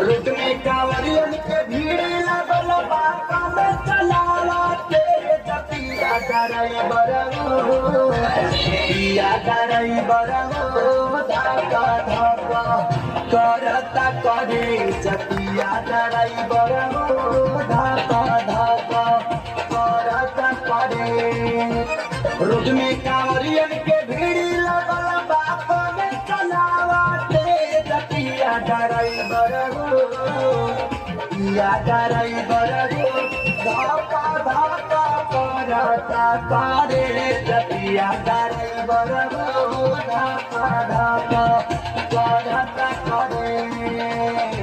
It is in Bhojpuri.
रुट में कांवरियन के भीड़ लगल बा कामे चलावा तेज पिया ड्राइवर पिया ड्राइवर धक्का धक्का करता करे पिया ड्राइवर धक्का धक्का करता करे रुट में कांवरियन के भीड़ लगल बा कामे चलावा तेज पिया ड्राइवर पिया ड्राइवर धक्का धक्का करता करे पिया ड्राइवर धक्का धक्का करता करे